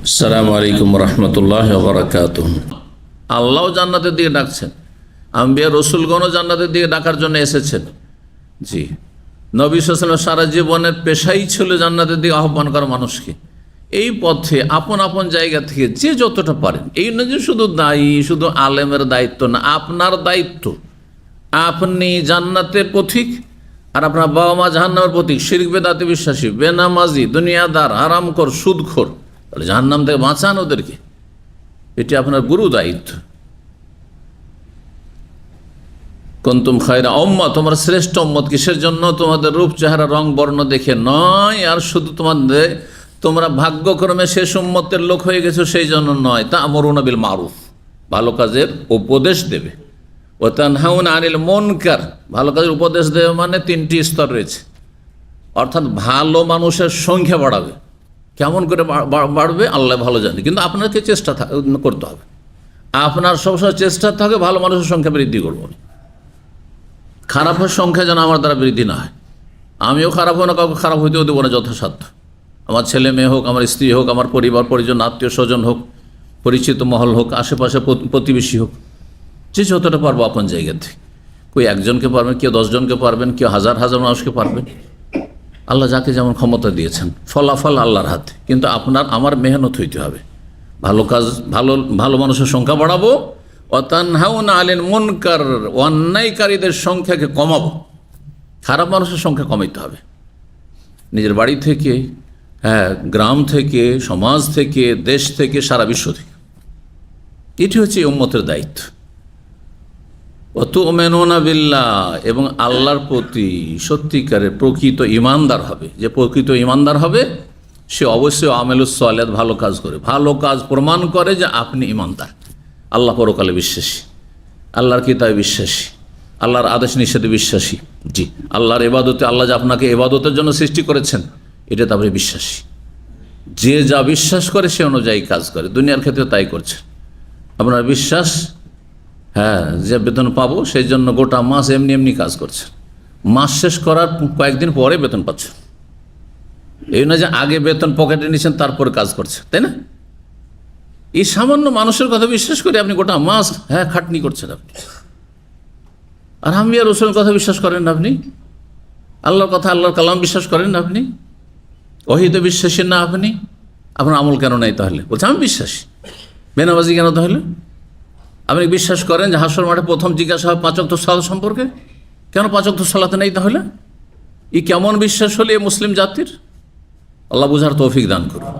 আসসালামু আলাইকুম রহমতুল্লাহি ওয়া বারাকাতুহু। আল্লাহ জান্নাতের দিকে ডাকছেন, আম্বিয়া রসুলগণও জান্নাতের দিকে ডাকার জন্য এসেছেন। জি, নবী সাল্লাল্লাহু আলাইহি ওয়াসাল্লাম সারা জীবনের পেশাই ছিল জান্নাতের দিকে আহ্বান করা মানুষকে। এই পথে আপন আপন জায়গা থেকে যে যতটা পারেন, এই নয় যে শুধু দায়ী, শুধু আলেমের দায়িত্ব না, আপনার দায়িত্ব। আপনি জান্নাতের পথিক, আর আপনার বাবা মা জাহান্নামের পথিক, শিরক বেদাতে বিশ্বাসী, বেনামাজি, দুনিয়াদার, হারামখোর, সুদখোর, তাহলে জাহান্নাম থেকে বাঁচান ওদেরকে। এটি আপনার গুরু দায়িত্ব। কুনতুম খায়রা উম্মাহ, তোমরা শ্রেষ্ঠ উম্মত। কিসের জন্য? তোমাদের রূপ, চেহারা, রং, বর্ণ দেখে নয়, আর শুধু তোমরা ভাগ্যক্রমে শেষ উম্মতের লোক হয়ে গেছো সেই জন্য নয়। তা'মুরুনা বিল মারুফ, ভালো কাজের উপদেশ দেবে। ওয়া তানহাউনা আনিল মুনকার, ভালো কাজের উপদেশ দেবে মানে তিনটি স্তর রয়েছে। অর্থাৎ ভালো মানুষের সংখ্যা বাড়াবে। কেমন করে বাড়বে আল্লাহ ভালো জানে, কিন্তু আপনাকে চেষ্টা করতে হবে। আপনার সবসময় চেষ্টা থাকে ভালো মানুষের সংখ্যা বৃদ্ধি করবো। খারাপের সংখ্যা যেন আমার দ্বারা বৃদ্ধি না হয়। আমিও খারাপ হই না, কাউকে খারাপ হইতেও দেবো না যথাসাধ্য। আমার ছেলে মেয়ে হোক, আমার স্ত্রী হোক, আমার পরিবার পরিজন, আত্মীয় স্বজন হোক, পরিচিত মহল হোক, আশেপাশে প্রতিবেশী হোক, যে যতটা পারবো আপন জায়গা থেকে। কেউ একজনকে পারবেন, কেউ 10 জনকে পারবেন, কেউ হাজার হাজার মানুষকে পারবেন। আল্লাহ যাকে যেমন ক্ষমতা দিয়েছেন, ফলাফল আল্লাহর হাতে। কিন্তু আমার মেহনত হইতে হবে। ভালো কাজ, ভালো মানুষের সংখ্যা বাড়াবো। ওয়া তানহাউনা আনিল মুনকার, অন্যায়কারীদের সংখ্যাকে কমাবো। খারাপ মানুষের সংখ্যা কমাইতে হবে, নিজের বাড়ি থেকে, গ্রাম থেকে, সমাজ থেকে, দেশ থেকে, সারা বিশ্ব থেকে। এটি হচ্ছে উম্মতের দায়িত্ব। ওয়া তু'মিনুনা বিল্লাহ, এবং আল্লাহর প্রতি সত্যিকারের প্রকৃত ঈমানদার হবে। যে প্রকৃত ঈমানদার হবে সে অবশ্যই আমালুস সালিহাত, ভালো কাজ করে। ভালো কাজ প্রমাণ করে যে আপনি ঈমানদার, আল্লাহ পরকালে বিশ্বাসী, আল্লাহর কিতাবে বিশ্বাসী, আল্লাহর আদেশ নিষেধে বিশ্বাসী। জি, আল্লাহর ইবাদতে, আল্লাহ যে আপনাকে ইবাদতের জন্য সৃষ্টি করেছেন এটা তারপরে বিশ্বাসী। যে যা বিশ্বাস করে সে অনুযায়ী কাজ করে। দুনিয়ার ক্ষেত্রে তাই করছে। আপনার বিশ্বাস, যে বেতন পাবো সেই জন্য গোটা মাস এমনি এমনি কাজ করছে। মাস শেষ করার কয়েকদিন পরে বেতন পাচ্ছে। এই না যে আগে বেতন পকেটে নিচ্ছেন তারপরে কাজ করছে, তাই না? এই সামান্য মানুষের কথা বিশ্বাস করে আপনি গোটা মাস খাটনি করছেন আপনি। আর আম্বিয়া রাসূলের কথা বিশ্বাস করেন না আপনি? আল্লাহর কথা, আল্লাহর কালাম বিশ্বাস করেন না আপনি? ওহীতে বিশ্বাসী না আপনি? আপনার আমল কেন নাই তাহলে? বলছে আমি বিশ্বাসী। বেনামাজি কেন তাহলে? আপনি বিশ্বাস করেন যে হাসর মাঠে প্রথম জিজ্ঞাসা হয় 5 ওয়াক্ত সালাত সম্পর্কে, কেন 5 ওয়াক্ত সালাতে নেই তাহলে? এই কেমন বিশ্বাস হলে মুসলিম জাতির? আল্লাহ বুঝার তৌফিক দান করুন।